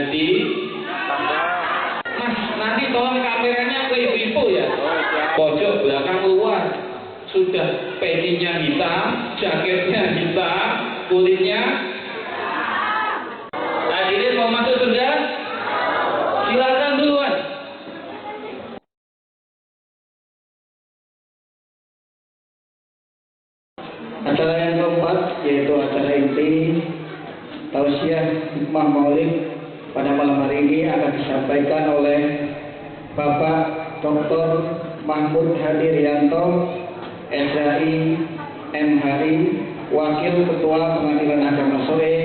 di Mas, nanti tolong kameranya ke ibu-ibu ya. Pojok belakang luar. Sudah pecinya hitam, jaketnya hitam, kulitnya. Hadirin mau masuk sudah? Silakan duluan. Acara yang keempat yaitu acara inti tausiah hikmah maulid pada malam hari ini akan disampaikan oleh Bapak Dr. Mahmud Hadi Rianto, SHI MHI, Wakil Ketua Pengadilan Agama Sore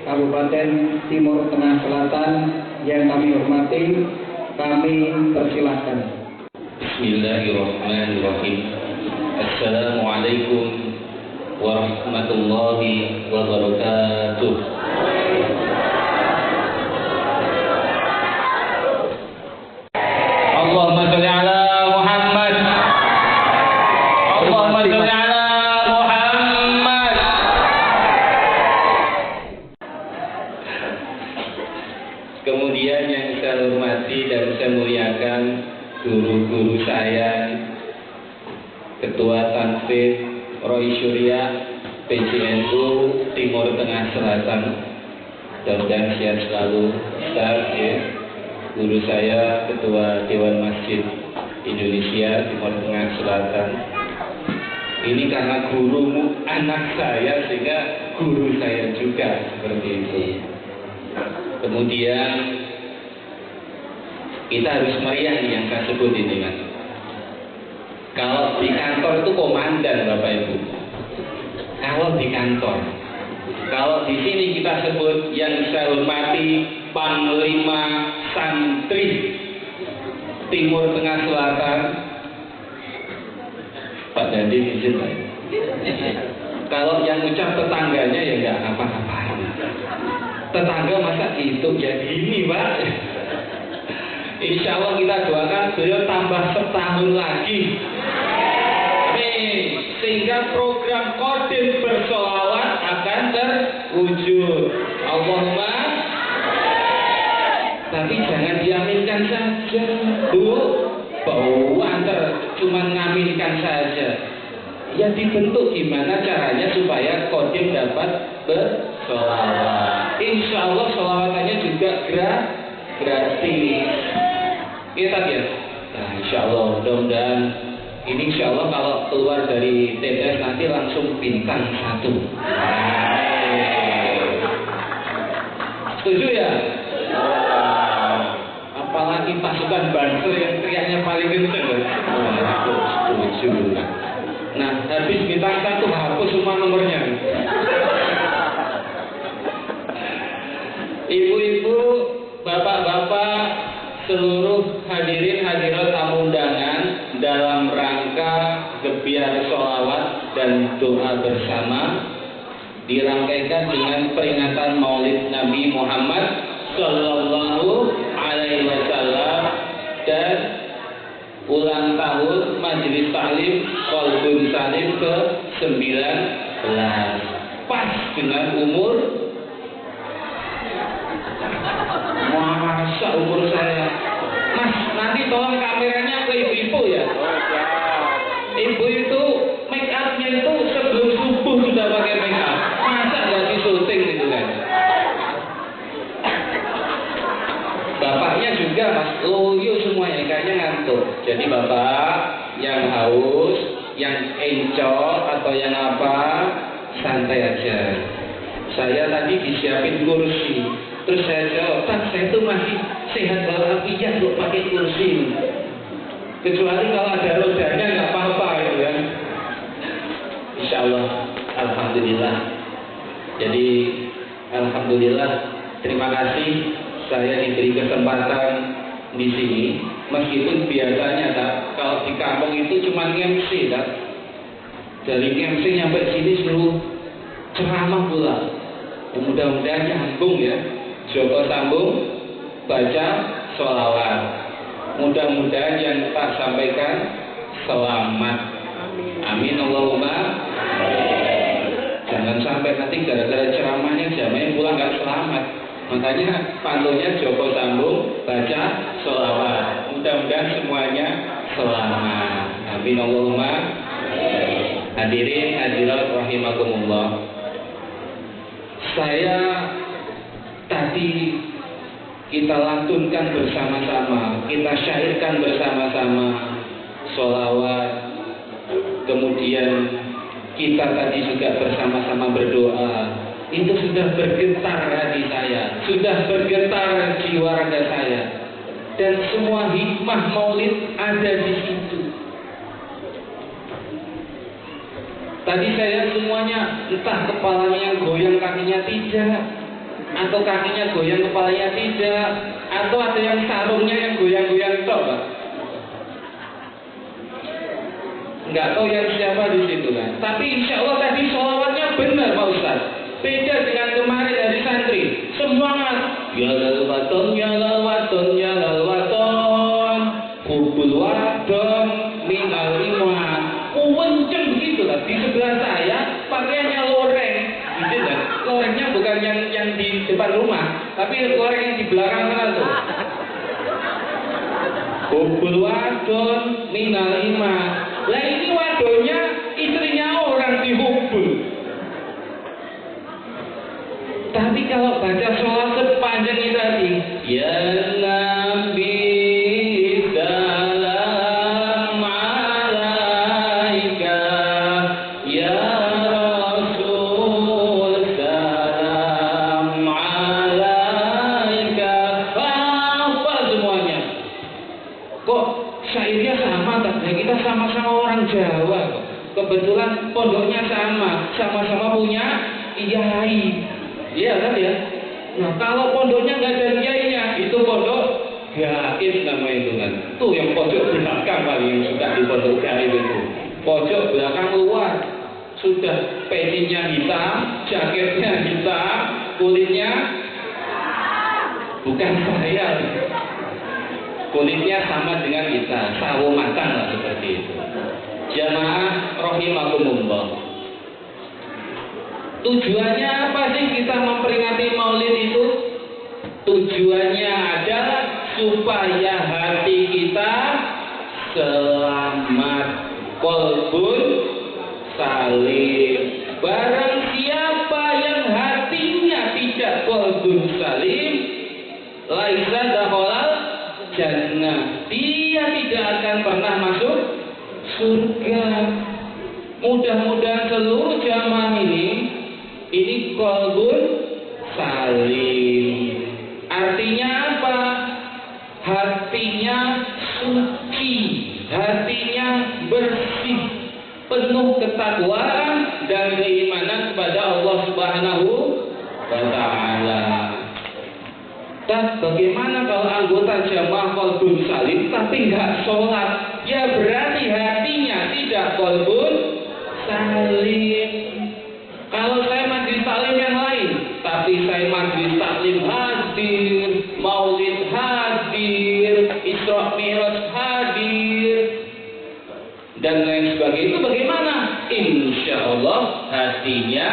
Kabupaten Timur Tengah Selatan yang kami hormati, kami persilahkan. Bismillahirrahmanirrahim. Assalamualaikum warahmatullahi wabarakatuh. Allahumma sholli ala Muhammad. Allahumma sholli ala Muhammad. Kemudian yang saya hormati dan saya muliakan guru-guru saya, Ketua Tanfid Roy Surya PCNU Timur Tengah Selatan, dan sehat selalu Ustaz ya. Guru saya Ketua Dewan Masjid Indonesia Timur Tengah Selatan. Ini karena gurumu anak saya sehingga guru saya juga seperti itu. Kemudian kita harus meriah nih yang saya sebut ini kan. Kalau di kantor itu komandan Bapak Ibu. Kalau di kantor. Kalau di sini kita sebut yang saya hormati Panglima Santri Timur Tengah Selatan, Pak Dandi izin Pak. Kalau yang ucap tetangganya ya nggak apa-apa. Tetangga masa gitu ya gini Pak. Insya Allah kita doakan beliau tambah setahun lagi. Sehingga program Kodim Bersolawat akan terwujud. Allahumma. Tapi jangan diaminkan saja, Bu. Bau antar cuma ngaminkan saja. Ya dibentuk gimana caranya supaya Kodim dapat bersolawat. Insya Allah solawatannya juga gratis. Kita ya. Nah, insya Allah mudah-mudahan ini insya Allah kalau keluar dari TPS nanti langsung bintang 1. Setuju ya? Apalagi pasukan Banser yang teriaknya paling kenceng. Setuju. Nah, habis bintang 1 hapus semua nomornya. Ibu-ibu, bapak-bapak, seluruh hadirin hadirat tamu undangan dalam rangka gebiar sholawat dan doa bersama dirangkaikan dengan peringatan Maulid Nabi Muhammad Sallallahu Alaihi Wasallam dan ulang tahun Majelis Taklim Qalbun Salim ke-19, pas dengan umur masa umur saya. Mas, nanti tolong kameranya ke ibu-ibu ya. Ibu itu make upnya itu sebelum subuh sudah pakai make up. Masa nggak disuting gitu kan? Bapaknya juga Mas loyo semuanya, kayaknya ngantuk. Jadi bapak yang haus, yang encok atau yang apa, santai aja. Saya tadi disiapin kursi. Terus saya jawab, Pak, saya tuh masih sehat walafiat kok pakai kursi. Kecuali kalau ada rodanya nggak apa-apa gitu ya. Insya Allah, alhamdulillah. Jadi alhamdulillah, terima kasih saya diberi kesempatan di sini. Meskipun biasanya tak, kalau di kampung itu cuma MC tak. Dari MC nyampe sini suruh ceramah pula. Mudah-mudahan nyambung ya. Joko sambung baca sholawat. Mudah-mudahan yang tak sampaikan selamat. Amin Allahumma. Jangan sampai nanti gara-gara ceramahnya jamaah pulang nggak selamat. Makanya pantunnya Joko Sambung baca sholawat. Mudah-mudahan semuanya selamat. Amin Allahumma. Hadirin hadirat rahimakumullah. Saya tadi kita lantunkan bersama-sama, kita syairkan bersama-sama sholawat. Kemudian kita tadi juga bersama-sama berdoa. Itu sudah bergetar hati saya, sudah bergetar jiwa raga saya, dan semua hikmah maulid ada di situ. Tadi saya semuanya entah kepalanya yang goyang kakinya tidak, atau kakinya goyang kepalanya tidak, atau ada yang sarungnya yang goyang-goyang tok, Pak. Nggak tahu yang siapa di situ kan. Tapi insya Allah tadi sholawatnya benar Pak Ustaz. Beda dengan kemarin dari santri. Semangat. Ya lal waton, ya lal waton, ya lal waton. Hubul waton, minal iman. Kenceng begitu lah. Di sebelah saya pakaiannya loreng. Gitu kan? Lorengnya bukan yang di depan rumah, tapi loreng yang di belakang sana tuh. Hubul waton, minal iman. Lah ini wadonya istrinya orang dihubul. Tapi kalau baca sholat sepanjang ini tadi, ya Nabi salam alaika, ya Rasul salam alaika. Apa semuanya? Kok syairnya sama? Tadi kita sama-sama orang Jawa kok. Kebetulan pondoknya sama-sama punya kiai. Iya kan ya. Nah kalau pondoknya nggak ada kiainya, itu pondok gaib nama itu kan. Tuh yang pojok belakang paling yang suka di pondok gaib itu. Pojok belakang luar sudah pecinya hitam, jaketnya hitam, kulitnya bukan saya. Kulitnya sama dengan kita, sawo matang lah seperti itu. Jamaah rahimakumullah. Tujuannya apa sih kita memperingati maulid itu? Tujuannya adalah supaya hati kita selamat, qalbun salim. Barang siapa yang hatinya tidak qalbun salim, laisa dakhalal jannah. Dia tidak akan pernah masuk surga. Mudah-mudahan seluruh jamaah ini qalbun salim. Artinya apa? Hatinya suci, hatinya bersih, penuh ketakwaan dan keimanan kepada Allah Subhanahu wa Ta'ala. Dan bagaimana kalau anggota jamaah qalbun salim tapi nggak sholat? Ya berarti hatinya tidak qalbun salim. Kalau saya majelis taklim yang lain, tapi saya majelis taklim hadir, maulid hadir, Isra Mi'raj hadir, dan lain sebagainya, itu bagaimana? Insya Allah hatinya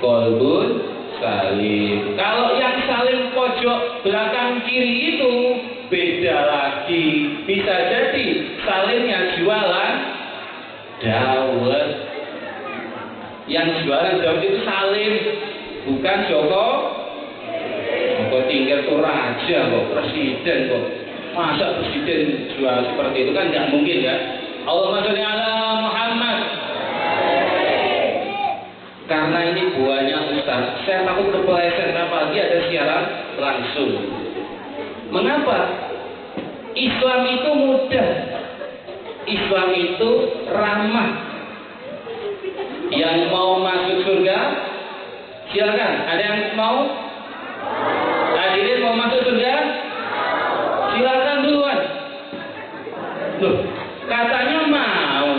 qalbun salim. Kalau yang salim pojok belakang kiri itu beda lagi. Bisa jadi salimnya jualan dawet. Yang jualan dawet itu salim, bukan Joko tinggal tuh raja kok, presiden kok. Masa presiden jual seperti itu kan nggak mungkin ya. Allahumma sholli ala Muhammad. Karena ini buahnya Ustaz, saya takut kepeleset apalagi ada siaran langsung. Mengapa? Islam itu mudah, Islam itu ramah. Yang mau masuk surga, silakan. Ada yang mau? Hadirin mau masuk surga? Silakan duluan. Loh, katanya mau.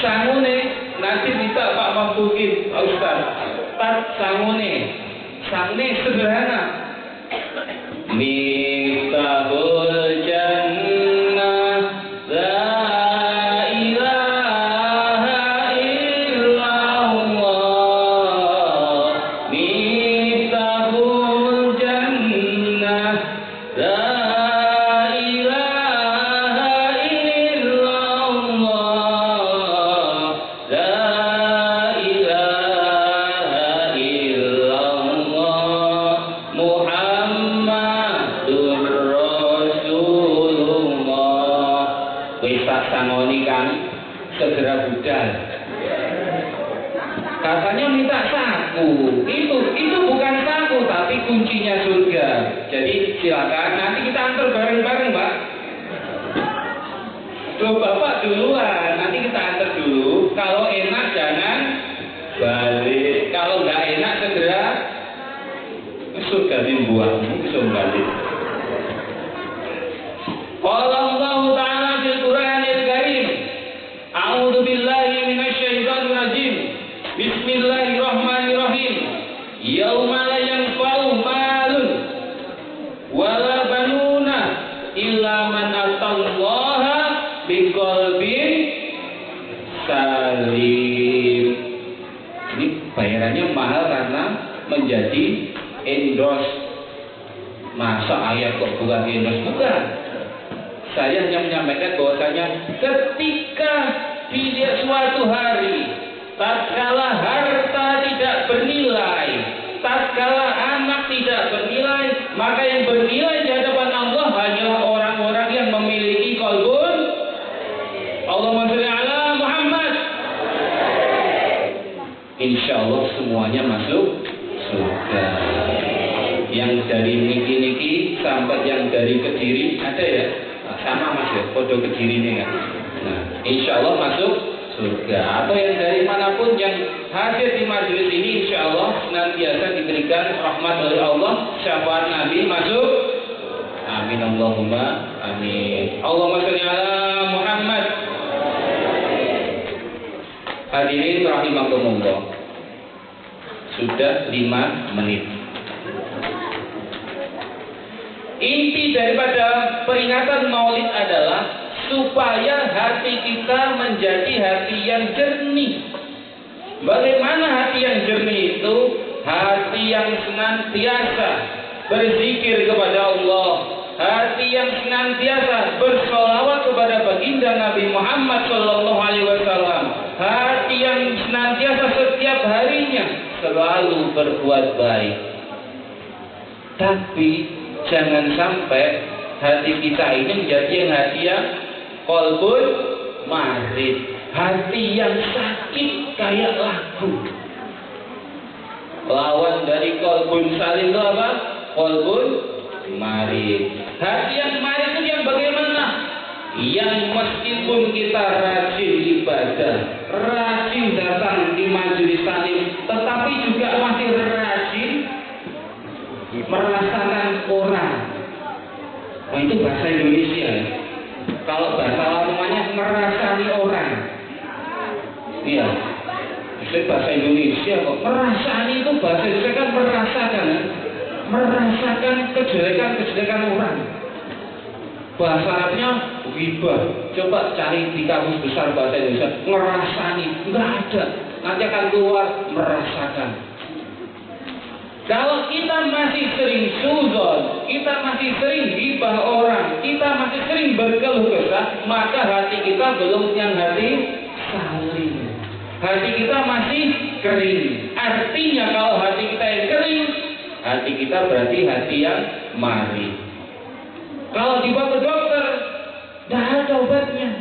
Sangune nanti minta Pak Mabdukin, Pak Ustaz. Sangune sederhana. Miftahul jannah la ilaha illallah Katanya minta saku. Itu bukan saku, tapi kuncinya surga. Jadi silakan nanti kita antar bareng-bareng, Pak. Loh, Bapak duluan, nanti kita antar dulu. Kalau enak jangan balik. Kalau nggak enak segera surga dibuang, bisa balik. Qala Allah Ta'ala fil Qur'anil Karim. A'udzu billahi minasyaitonir rajim. Bismillahirrahmanirrahim. Yauma la yanfa'u malun wala banuna illa man atallaha biqalbin salim. Ini bayarannya mahal karena menjadi endorse. Masa ayat kok bukan endorse? Bukan. Saya hanya menyampaikan bahwasanya ketika di suatu hari, tatkala harta tidak bernilai, tatkala anak tidak bernilai, maka yang bernilai di hadapan Allah hanyalah orang-orang yang memiliki qalbun. Allahumma shalli ala Muhammad. Insya Allah semuanya masuk surga. Yang dari Niki-Niki sampai yang dari Kediri ada ya? Sama Mas ya, kode Kediri ini kan. Nah, insya Allah masuk surga. Atau yang dari manapun yang hadir di majelis ini, insya Allah senantiasa diberikan rahmat oleh Allah, syafaat Nabi masuk. Amin Allahumma amin. Allahumma shalli ala Muhammad. Hadirin rahimakumullah. Sudah 5 menit. Inti daripada peringatan Maulid adalah supaya hati kita menjadi hati yang jernih. Bagaimana hati yang jernih itu? Hati yang senantiasa berzikir kepada Allah, hati yang senantiasa bersolawat kepada baginda Nabi Muhammad SAW, hati yang senantiasa setiap harinya selalu berbuat baik. Tapi jangan sampai hati kita ini menjadi yang hati yang qalbun marid, hati yang sakit kayak lagu. Lawan dari qalbun salim itu apa? Qalbun marid. Hati yang marid itu yang bagaimana? Yang meskipun kita rajin ibadah, rajin datang di majelis taklim, tetapi juga masih rajin merasakan orang. Oh, itu bahasa Indonesia. Kalau bahasa lamongannya merasani orang. Iya. Itu bahasa Indonesia kok. Merasani itu bahasa Indonesia kan merasakan, ya? Merasakan kejelekan orang. Bahasa Arabnya ghibah. Coba cari di kamus besar bahasa Indonesia. Ngerasani, enggak ada. Nanti akan keluar merasakan. Kalau kita masih sering suzon, kita masih sering ghibah orang, kita masih sering berkeluh kesah, maka hati kita belum yang hati salim. Hati kita masih kering. Artinya kalau hati kita yang kering, hati kita berarti hati yang mari. Kalau dibawa ke dokter, tidak ada obatnya.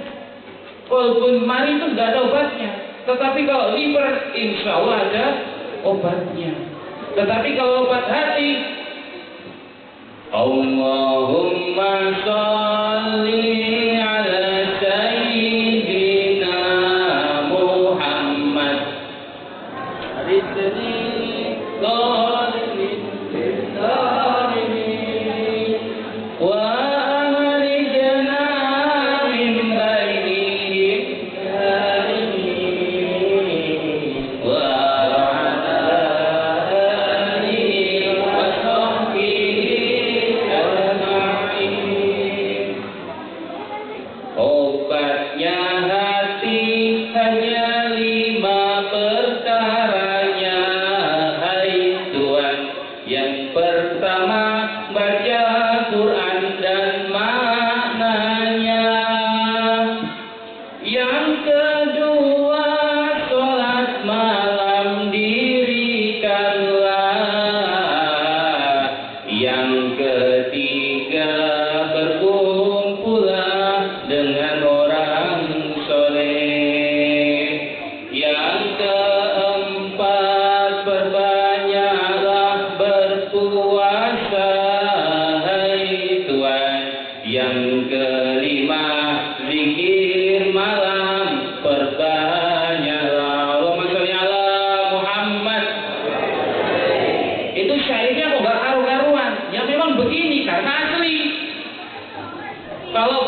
Walaupun mari itu tidak ada obatnya. Tetapi kalau liver, insya Allah ada obatnya. Tetapi kalau obat hati, Allahumma sholli ala sayyidina Muhammad. Ridni dhalimin dhalimin wa ahrijna min bainihim zalimin wa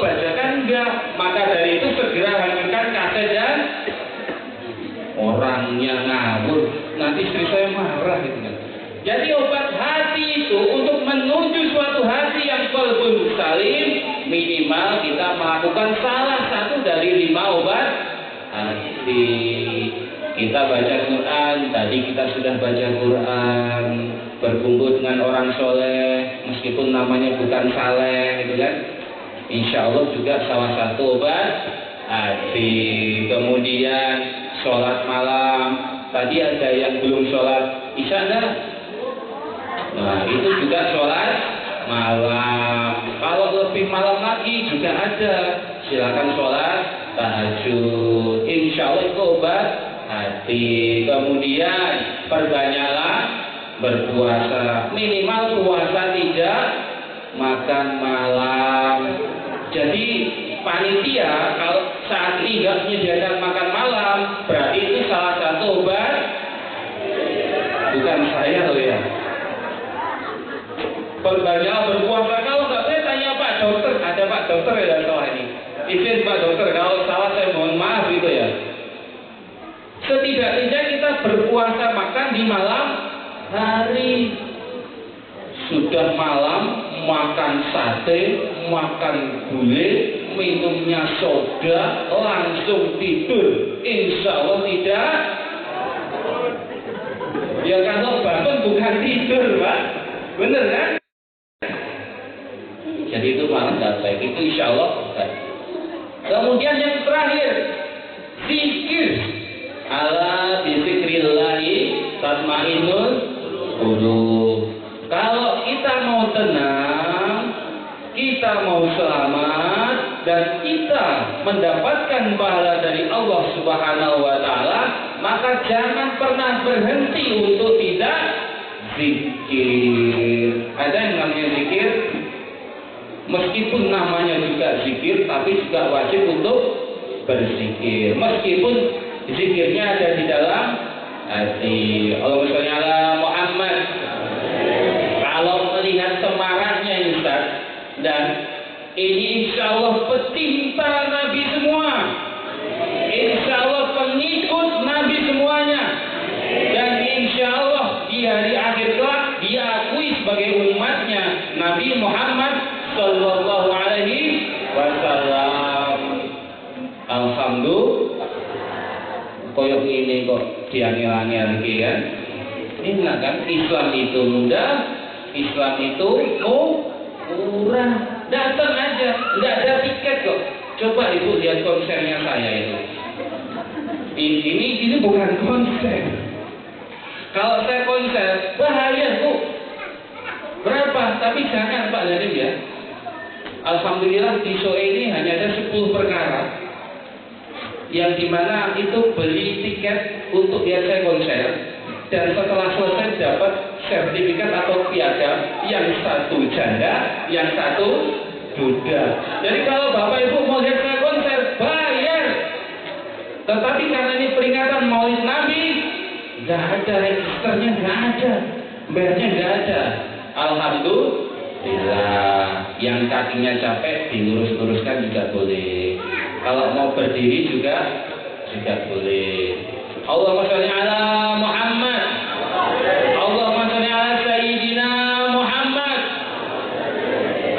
bajakan enggak. Maka dari itu segera hancurkan kaset dan orangnya ngawur. Nanti istri saya marah gitu kan. Jadi obat hati itu untuk menuju suatu hati yang qalbun salim, minimal kita melakukan salah satu dari 5 obat hati. Kita baca Quran, tadi kita sudah baca Quran, berkumpul dengan orang soleh, meskipun namanya bukan saleh, gitu kan. Insya Allah juga salah satu obat hati. Kemudian sholat malam, tadi ada yang belum sholat isya enggak? Nah itu juga sholat malam. Kalau lebih malam lagi juga ada, silakan sholat tahajud. Insya Allah itu obat hati. Kemudian perbanyaklah berpuasa, minimal puasa tidak makan malam. Jadi panitia kalau saat ini nggak menyediakan makan malam, berarti itu salah satu obat. Bukan saya loh ya. Perbanyak berpuasa. Kalau nggak, saya tanya Pak Dokter. Ada Pak Dokter ya salah ini. Izin Pak Dokter, kalau salah saya mohon maaf gitu ya. Setidak-tidaknya kita berpuasa makan di malam hari. Sudah malam makan sate, makan gulai, minumnya soda, langsung tidur. Insya Allah tidak. Ya kalau bangun bukan tidur Pak, bener kan? Jadi itu malah tidak baik. Itu insya Allah bukan. Kemudian yang terakhir, zikir. Ala bizikrillahi tatmainnul qulub. Kalau kita mau tenang, kita mau selamat, dan kita mendapatkan pahala dari Allah Subhanahu wa Ta'ala, maka jangan pernah berhenti untuk tidak zikir. Ada yang namanya zikir, meskipun namanya juga zikir, tapi juga wajib untuk berzikir. Meskipun zikirnya ada di dalam hati. Allahumma sholli ala Muhammad. Kalau melihat semaraknya Ustaz, dan ini insya Allah pecinta Nabi semua, insya Allah pengikut Nabi semuanya, dan insya Allah di hari akhir kelak diakui sebagai umatnya Nabi Muhammad Sallallahu Alaihi Wasallam. Alhamdulillah. Koyok ini kok diangil-angil kan? Enak kan? Islam itu mudah, Islam itu murah. Datang aja, nggak ada tiket kok. Coba ibu lihat konsernya saya itu. Ini bukan konser. Kalau saya konser bahaya Bu. Berapa? Tapi jangan Pak Zalim ya. Alhamdulillah di show ini hanya ada 10 perkara yang dimana itu beli tiket untuk lihat saya konser, dan setelah selesai dapat sertifikat atau piagam, yang satu janda, yang satu duda. Jadi kalau Bapak Ibu mau lihat saya konser, bayar. Tetapi karena ini peringatan Maulid Nabi, nggak ada registernya, nggak ada, bayarnya nggak ada. Alhamdulillah. Yang kakinya capek dilurus-luruskan juga boleh. Kalau mau berdiri juga boleh. Allahumma sholli ala Muhammad. Allahumma sholli ala Sayyidina Muhammad.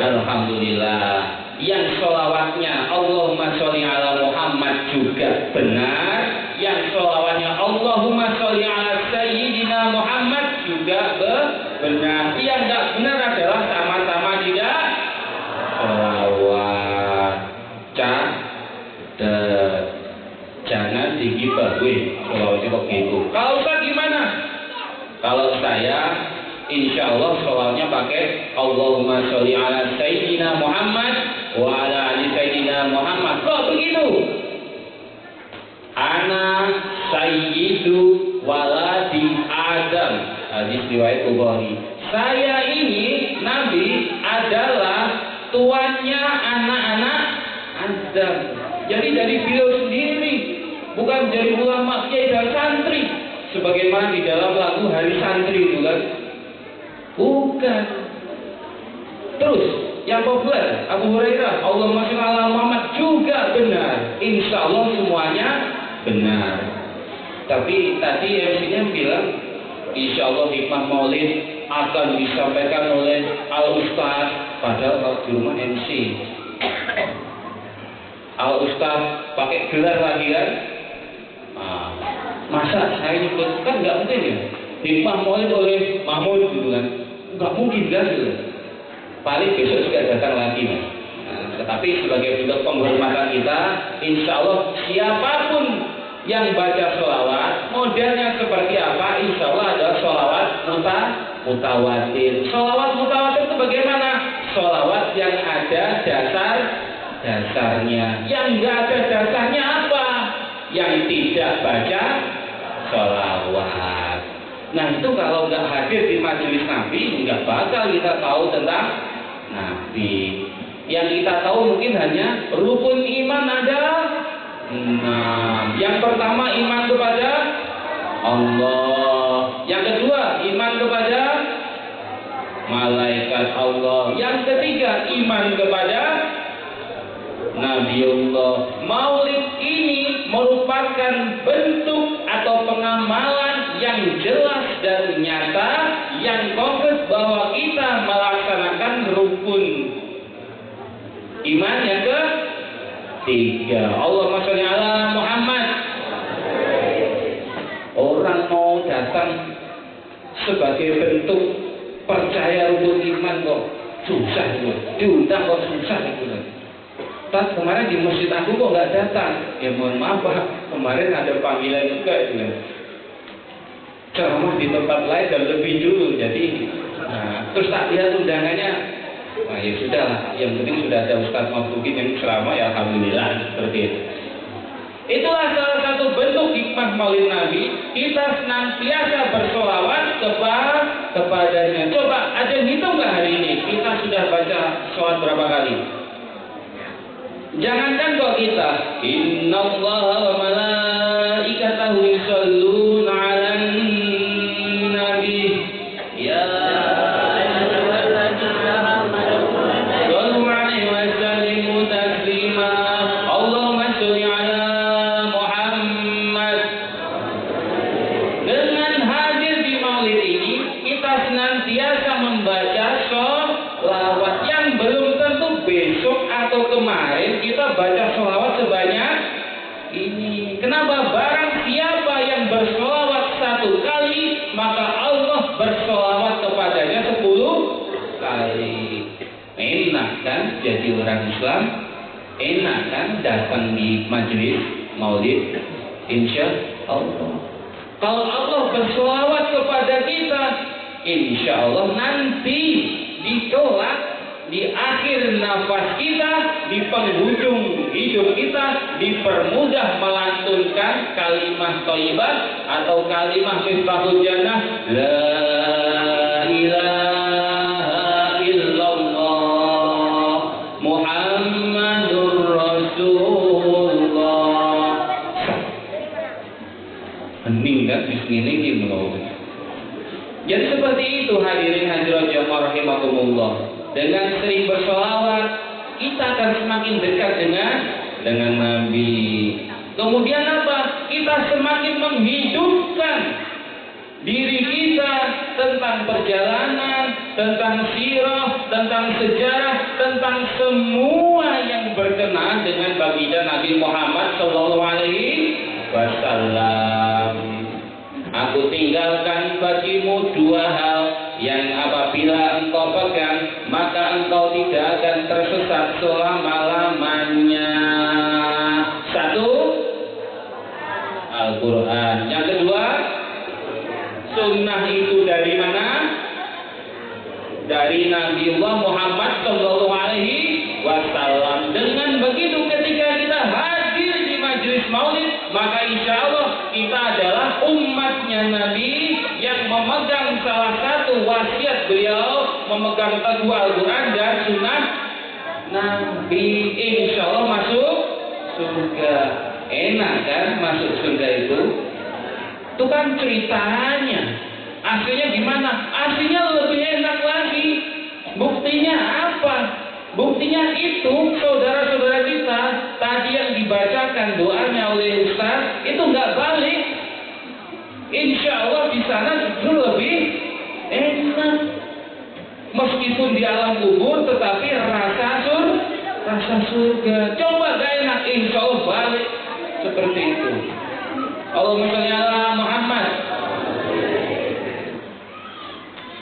Alhamdulillah. Yang sholawatnya Allahumma sholli ala Muhammad juga benar. Yang sholawatnya Allahumma sholli ala Sayyidina Muhammad juga benar. Yang tidak benar adalah sama-sama tidak sholawat. Jangan digibahin sholawatnya kok gitu. Kalau Ustaz gimana? Kalau saya insya Allah sholawatnya pakai Allahumma sholli ala Sayyidina Muhammad wa ala ali Sayyidina Muhammad. Kok begitu? Ana sayyidu waladi Adam. Hadis riwayat Bukhari. Saya ini Nabi adalah tuannya anak-anak Adam. Jadi dari beliau sendiri, bukan dari ulama, kiai dan santri, sebagaimana di dalam lagu Hari Santri itu kan. Bukan. Terus yang populer Abu Hurairah, Allahumma sholli ala Muhammad juga benar. Insya Allah semuanya benar. Tapi tadi MC-nya bilang insya Allah hikmah maulid akan disampaikan oleh Al-Ustaz. Padahal kalau di rumah MC Al-Ustaz pakai gelar lagi kan. Masa saya nyebut kan nggak mungkin ya. Hikmah maulid oleh Mahmud gitu kan. Nggak mungkin kan gitu. Paling besok juga datang lagi mas. Tetapi sebagai bentuk penghormatan kita, insya Allah siapapun yang baca sholawat, modelnya seperti apa, insya Allah adalah sholawat mutawatir. Sholawat mutawatir itu bagaimana? Sholawat yang ada dasarnya. Yang nggak ada dasarnya apa? Yang tidak baca sholawat. Nah itu kalau nggak hadir di majelis Nabi, nggak bakal kita tahu tentang Nabi. Yang kita tahu mungkin hanya rukun iman ada 6. Yang pertama iman kepada Allah. Yang kedua iman kepada malaikat Allah. Yang ketiga iman kepada Nabiullah. Maulid ini merupakan bentuk atau pengamalan yang jelas dan nyata yang konkret bahwa kita melaksanakan rukun iman yang ketiga. Allahumma sholli ala Muhammad. Orang mau datang sebagai bentuk percaya rukun iman kok susah gitu. Diundang kok susah gitu. Tapi kemarin di masjid aku kok nggak datang. Ya mohon maaf Pak, kemarin ada panggilan juga gitu. Ceramah di tempat lain dan lebih dulu. Jadi terus tak lihat undangannya. Wah ya sudah lah, yang penting sudah ada Ustaz Mafrukin yang ceramah ya alhamdulillah seperti itu. Itulah salah satu bentuk hikmah maulid Nabi. Kita senantiasa bersolawat kepadanya. Coba ada yang hitung nggak hari ini? Kita sudah baca sholawat berapa kali? Jangankan kok kita, innallaha wa malaikatahu yusholluna 'alan nabi ya ayyuhalladzina amanu shallu 'alaihi wa sallimu taslima. Allahumma sholli 'ala Muhammad. Dengan hadir di maulid ini kita senantiasa membaca sholawat yang belum tentu besok atau kemarin kita baca sholawat sebanyak ini. Kenapa? Barang siapa yang bersolawat 1 kali, maka Allah bersolawat kepadanya 10 kali. Enak kan jadi orang Islam? Enak kan datang di majelis maulid? Insya Allah. Kalau Allah bersolawat kepada kita, insya Allah nanti ditolak di akhir nafas kita, di penghujung hidup kita, dipermudah melantunkan kalimat thayyibah atau kalimat miftahul jannah, la ilaha illallah Muhammadur Rasulullah. Hening kan bismillah menurut. Jadi seperti itu hadirin hadirat jamaah rahimakumullah. Dengan sering bersolawat kita akan semakin dekat dengan Nabi. Kemudian apa? Kita semakin menghidupkan diri kita tentang perjalanan, tentang sirah, tentang sejarah, tentang semua yang berkenaan dengan baginda Nabi Muhammad SAW. Aku tinggalkan bagimu 2 hal yang apabila engkau pegang, maka engkau tidak akan tersesat selama-lamanya. 1, Al-Quran. Yang kedua, sunnah itu dari mana? Dari Nabiullah Muhammad SAW. Dengan begitu ketika kita hadir di majelis maulid, maka insya Allah kita adalah umatnya Nabi yang memegang salah satu wasiat beliau, memegang teguh Al-Quran dan sunnah Nabi. Insya Allah masuk surga. Enak kan masuk surga itu? Itu kan ceritanya. Aslinya gimana? Aslinya lebih enak lagi. Buktinya apa? Buktinya itu saudara-saudara kita tadi yang dibacakan doanya oleh Ustaz itu nggak balik. Insya Allah di sana justru lebih enak. Meskipun di alam kubur, tetapi rasa surga. Coba gak enak, insya Allah balik seperti itu. Allahumma sholli ala Muhammad.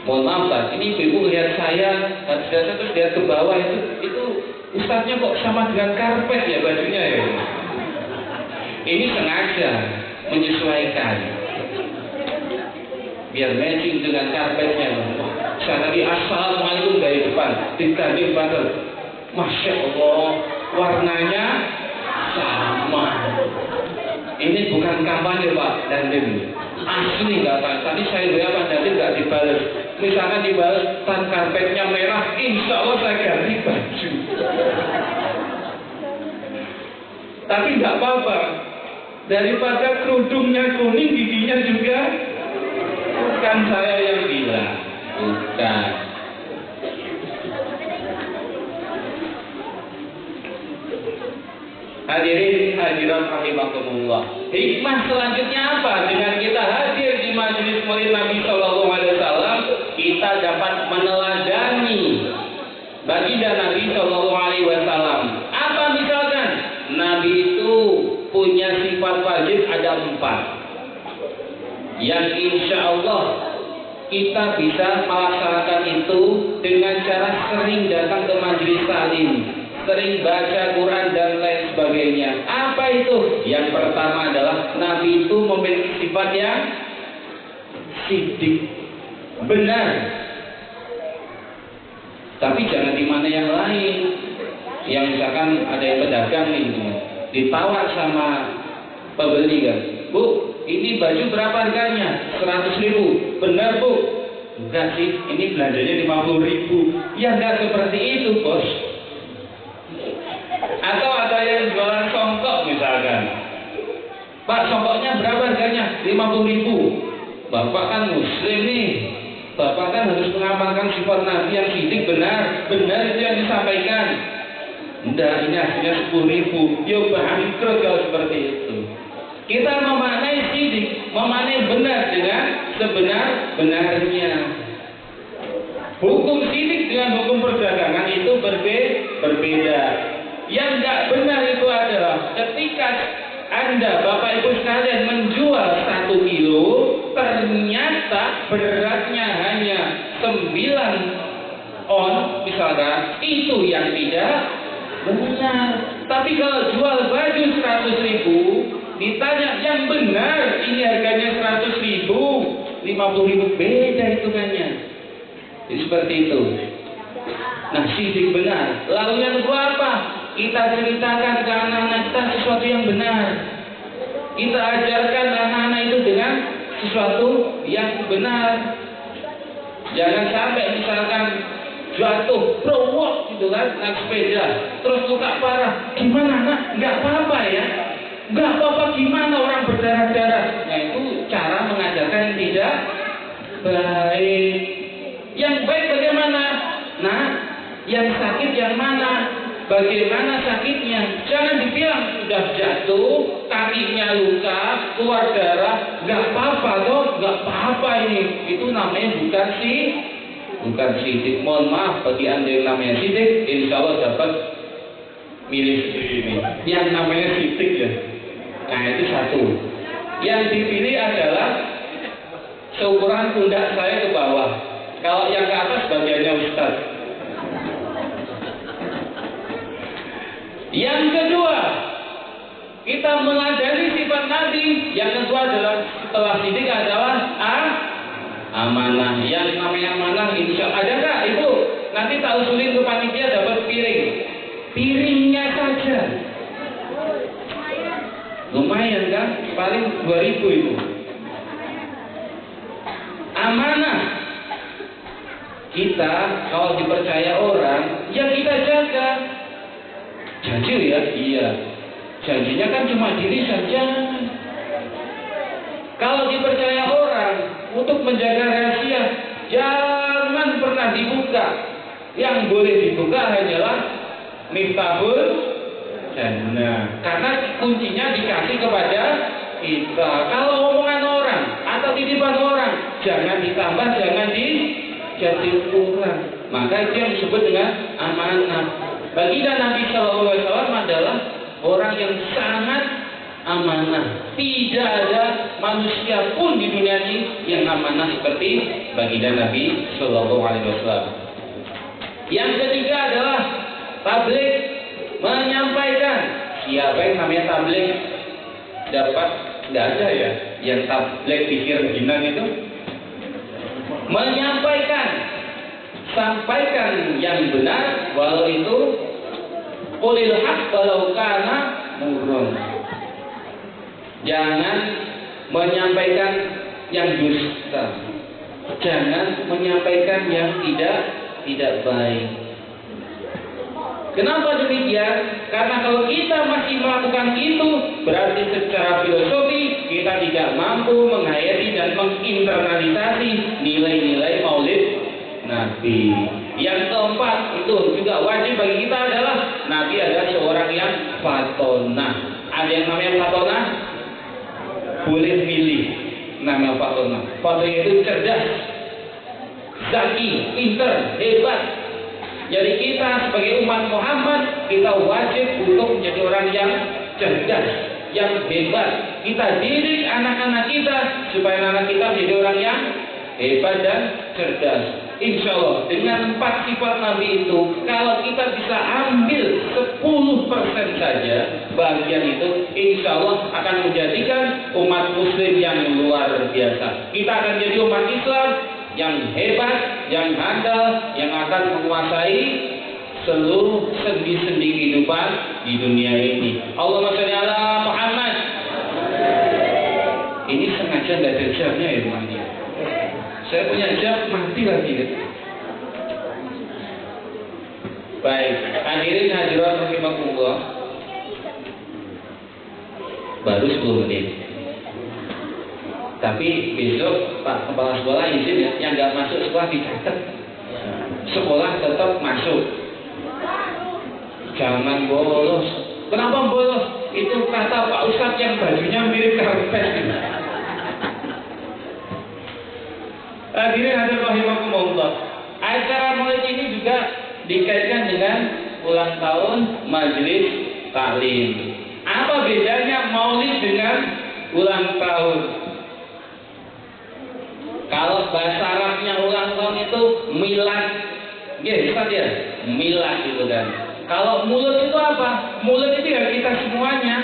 Mohon maaf Pak, ini ibu lihat saya terus lihat ke bawah itu ustadznya kok sama dengan karpet ya bajunya ya. Ini sengaja menyesuaikan biar matching dengan karpetnya. Saya tadi assalamualaikum dari depan, diganti pasal. Masya Allah, warnanya sama. Ini bukan kampanye Pak dan Dim. Asli nggak Pak. Tadi saya WA Pak Dandim nggak dibalas. Misalkan dibalas tan karpetnya merah, insya Allah saya ganti baju. Tapi nggak apa-apa. Daripada kerudungnya kuning, giginya juga. Bukan saya yang bilang. Bukan. Hadirin hadirat rahimakumullah. Hikmah selanjutnya apa? Dengan kita hadir di majelis maulid Nabi Shallallahu Alaihi Wasallam, kita dapat meneladani baginda Nabi Shallallahu Alaihi Wasallam. Apa misalkan? Nabi itu punya sifat wajib ada 4. Yang insya Allah kita bisa melaksanakan itu dengan cara sering datang ke majelis taklim, sering baca Quran dan lain sebagainya. Apa itu? Yang pertama adalah Nabi itu memiliki sifat yang sidik, benar. Tapi jangan di mana yang lain. Yang misalkan ada yang pedagang nih, ditawar sama pembeli kan, Bu, ini baju berapa harganya? 100.000. Benar Bu? Enggak sih, ini belanjanya 50.000. Ya enggak seperti itu bos. Atau ada yang jualan songkok misalkan, Pak, songkoknya berapa harganya? 50.000. Bapak kan muslim nih, Bapak kan harus mengamalkan sifat Nabi yang sidik, benar. Benar itu yang disampaikan. Enggak, ini hasilnya 10.000. Yo bangkrut kalau seperti itu. Kita memaknai sidik, memaknai benar dengan sebenar-benarnya. Hukum sidik dengan hukum perdagangan itu berbeda. Yang tidak benar itu adalah ketika Anda, Bapak Ibu sekalian, menjual 1 kilo, ternyata beratnya hanya 9 on, misalkan, itu yang tidak benar. Tapi kalau jual baju 100.000, ditanya yang benar, ini harganya 100.000, 50.000, beda hitungannya. Jadi seperti itu. Nah, sidik benar. Lalu yang kedua apa? Kita ceritakan ke anak-anak kita sesuatu yang benar. Kita ajarkan anak-anak itu dengan sesuatu yang benar. Jangan sampai misalkan jatuh, prowok gitu kan, naik sepeda, terus luka parah. Gimana nak? Nggak apa-apa ya. Nggak apa-apa, gimana orang berdarah-darah. Nah itu cara mengajarkan yang tidak baik. Yang baik bagaimana? Nah, yang sakit yang mana? Bagaimana sakitnya? Jangan dibilang sudah jatuh, kakinya luka, keluar darah, nggak apa-apa toh, nggak apa-apa ini. Itu namanya bukan sidik. Mohon maaf bagi Anda yang namanya sidik, insya Allah dapat milih sendiri ini. Yang namanya sidik ya. Nah itu satu. Yang dipilih adalah seukuran pundak saya ke bawah. Kalau yang ke atas bagiannya Ustaz. Yang kedua, kita meladani sifat Nabi. Yang kedua adalah setelah sidik adalah amanah. Yang namanya amanah insya Allah. Adakah itu? Nanti tak usulin ke panitia dapat piring. Piringnya saja. Lumayan kan? Paling 2.000 itu. Amanah. Kita kalau dipercaya orang, ya kita jaga. Janji ya? Iya. Janjinya kan cuma diri saja. Kalau dipercaya orang untuk menjaga rahasia, jangan pernah dibuka. Yang boleh dibuka hanyalah Miftahul Jannah, karena kuncinya dikasih kepada kita. Kalau omongan orang atau titipan orang, jangan ditambah, jangan dijadi kurang. Maka itu yang disebut dengan amanah. Baginda Nabi SAW adalah orang yang sangat amanah. Tidak ada manusia pun di dunia ini yang amanah seperti baginda Nabi SAW. Yang ketiga adalah tabligh, menyampaikan. Siapa yang namanya tabligh dapat? Tidak ada ya yang tabligh pikir jinan itu. Menyampaikan, sampaikan yang benar, walau itu qulil haq walau kana murrun. Jangan menyampaikan yang dusta, jangan menyampaikan yang tidak baik. Kenapa demikian? Karena kalau kita masih melakukan itu, berarti secara filosofi kita tidak mampu menghayati dan menginternalisasi nilai-nilai maulid Nabi. Yang keempat, itu juga wajib bagi kita adalah Nabi adalah seorang yang fatonah. Ada yang namanya fatonah? Boleh milih nama fatonah. Fatonah itu cerdas, zaki, pinter, hebat. Jadi kita sebagai umat Muhammad, kita wajib untuk menjadi orang yang cerdas, yang hebat. Kita didik anak-anak kita supaya anak kita menjadi orang yang hebat dan cerdas. Insya Allah dengan 4 sifat Nabi itu, kalau kita bisa ambil 10% saja bagian itu, insya Allah akan menjadikan umat Muslim yang luar biasa. Kita akan jadi umat Islam yang hebat, yang handal, yang akan menguasai seluruh sendi-sendi kehidupan di dunia ini. Allahumma sholli ala Muhammad. Ini sengaja tidak ada jamnya ya teman-teman. Saya punya jam mati lagi ya. Baik, hadirin hadirat rahimakumullah. Baru 10 menit. Tapi besok Pak Kepala Sekolah izin ya, yang nggak masuk sekolah dicatat. Sekolah tetap masuk. Jangan bolos. Kenapa bolos? Itu kata Pak Ustadz yang bajunya mirip karpet. Hadirin hadirat rahimakumullah. Acara maulid ini juga dikaitkan dengan ulang tahun majelis taklim. Apa bedanya maulid dengan ulang tahun? Kalau bahasa Arabnya ulang tahun itu milad, ya, milad itu kan. Kalau mulut itu apa? Mulut itu ya kita semuanya.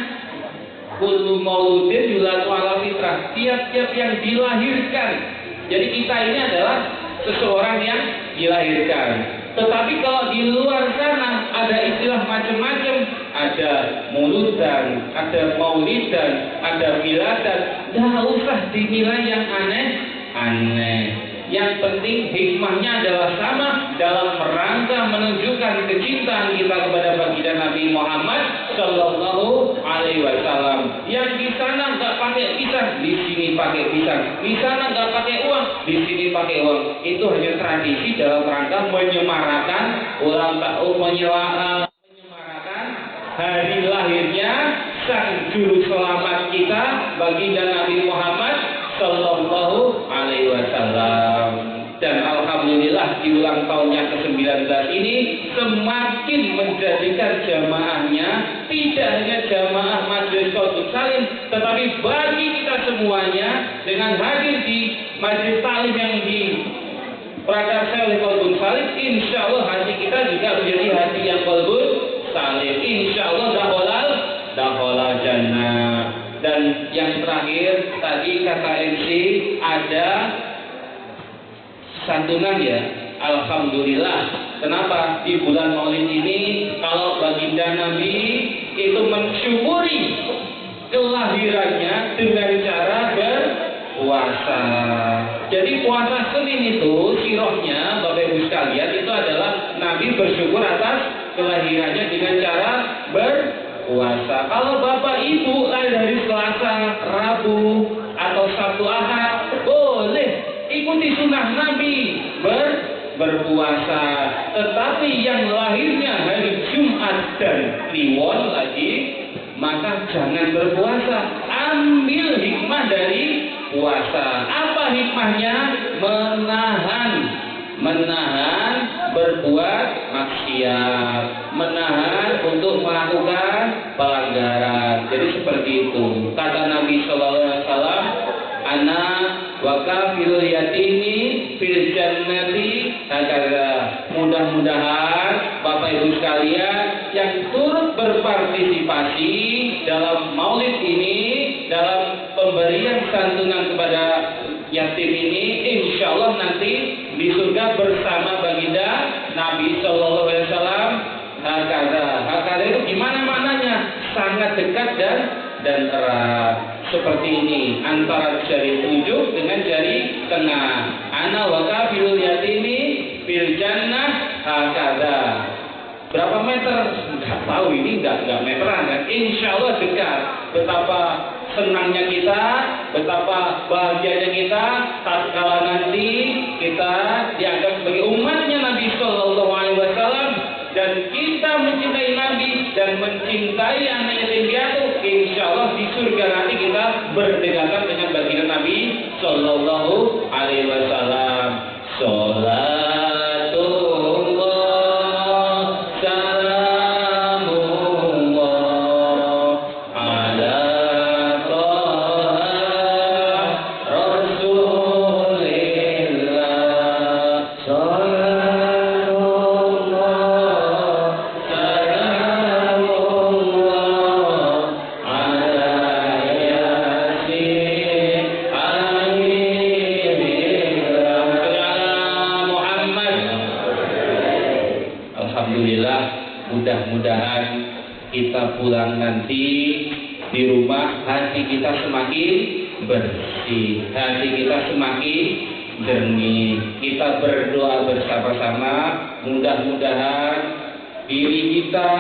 Kullu mauludin yuladu ala fitrah. Tiap-tiap yang dilahirkan. Jadi kita ini adalah seseorang yang dilahirkan. Tetapi kalau di luar sana ada istilah macam-macam, ada muludan, ada maulidan, ada miladan. Dah usah dinilai yang aneh. Yang penting hikmahnya adalah sama dalam rangka menunjukkan kecintaan kita kepada baginda Nabi Muhammad Sallallahu Alaihi Wasallam. Yang di sana nggak pakai pisang, di sini pakai pisang. Di sana nggak pakai uang, di sini pakai uang. Itu hanya tradisi dalam rangka menyemarakan ulang tahun, menyemarakan hari lahirnya sang juru selamat kita baginda Nabi Muhammad Sallallahu Alaihi Wasallam. Dan alhamdulillah di ulang tahun yang ke-19 ini semakin menjadikan jamaahnya tidak hanya jamaah Majelis Qaulun Salim, tetapi bagi kita semuanya dengan hadir di majelis taklim yang di prakarsai oleh Qaulun Salim, insya Allah hati kita juga menjadi hati yang Qaulun Salim. Insya Allah dakhalal jannah. Dan yang terakhir tadi kata MC ada santunan ya. Alhamdulillah. Kenapa di bulan Maulid ini kalau baginda Nabi itu mensyukuri kelahirannya dengan cara berpuasa. Jadi puasa Senin itu sirohnya Bapak Ibu sekalian itu adalah Nabi bersyukur atas kelahirannya dengan cara berpuasa. Kalau Bapak Ibu lahir dari Selasa, Rabu, atau Sabtu Ahad, boleh ikuti sunnah Nabi berpuasa. Tetapi yang lahirnya hari Jumat dan Kliwon lagi, maka jangan berpuasa. Ambil hikmah dari puasa. Apa hikmahnya? Menahan berbuat maksiat, menahan untuk melakukan pelanggaran. Jadi seperti itu. Kata Nabi Sallallahu Alaihi Wasallam, "Ana wa kafilul yatimi fil jannati." Mudah-mudahan Bapak Ibu sekalian yang turut berpartisipasi dalam maulid ini, dalam pemberian santunan kepada yatim ini, insya Allah nanti di surga bersama baginda Nabi Sallallahu Alaihi Wasallam. Hakada itu gimana maknanya? Sangat dekat dan erat. Seperti ini, antara jari tunjuk dengan jari tengah. Ana wa kafilul yatimi fil jannah hakada. Berapa meter? Nggak tahu, ini nggak meteran kan? Insya Allah dekat. Betapa senangnya kita, betapa bahagianya kita tatkala nanti kita dianggap sebagai umatnya Nabi Sallallahu Alaihi Wasallam, dan kita mencintai Nabi dan mencintai anak yatim piatu. Insya Allah di surga nanti kita berdekatan dengan baginda Nabi Sallallahu Alaihi Wasallam. Mudah-mudahan kita pulang nanti di rumah hati kita semakin bersih, hati kita semakin jernih. Kita berdoa bersama-sama, mudah-mudahan diri kita,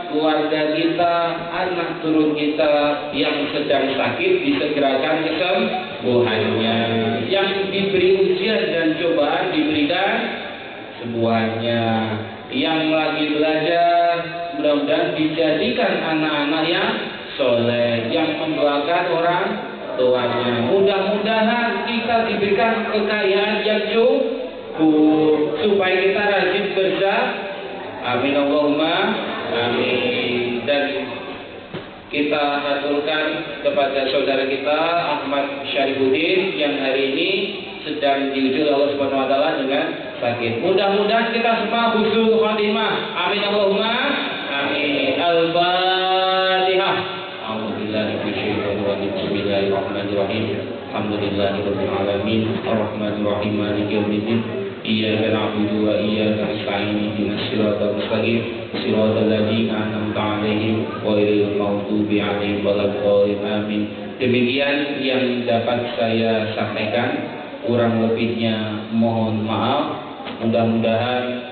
keluarga kita, anak turun kita yang sedang sakit disegerakan kesembuhannya, yang diberi ujian dan cobaan diberikan sembuhannya, yang lagi belajar mudah-mudahan dijadikan anak-anak yang soleh, yang mendoakan orang tuanya. Mudah-mudahan kita diberikan kekayaan yang cukup supaya kita rajin berzakat. Amin Allahumma amin. Dan kita aturkan kepada saudara kita Ahmad Syarifuddin yang hari ini sedang diuji Allah Subhanahu wa taala dengan sakit. Mudah-mudahan kita semua husnul khatimah. Amin Allahumma amin. Al-Fatihah. A'udzubillahi minasyaitonir rajim. Bismillahirrahmanirrahim. Alhamdulillahirabbil alamin. Arrahmanir rahim. Maliki yaumiddin. Iyyaka na'budu wa iyyaka nasta'in. Ihdinas siratal mustaqim. Siratal ladzina an'amta 'alaihim ghairil maghdubi 'alaihim waladdallin. Amin. Demikian yang dapat saya sampaikan. Kurang lebihnya mohon maaf. Mudah-mudahan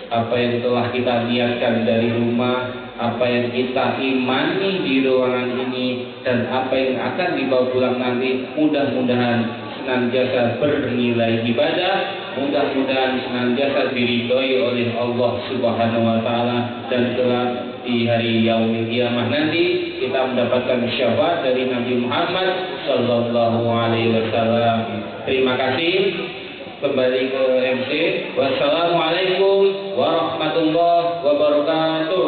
apa yang telah kita niatkan dari rumah, apa yang kita imani di ruangan ini, dan apa yang akan dibawa pulang nanti, mudah-mudahan senantiasa bernilai ibadah, mudah-mudahan senantiasa diridhoi oleh Allah Subhanahu wa taala, dan kelak di hari yaumil qiyamah nanti kita mendapatkan syafaat dari Nabi Muhammad sallallahu alaihi wasallam. Terima kasih. Kembali ke MC. Wassalamualaikum warahmatullahi wabarakatuh.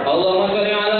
Allahumma shalli ala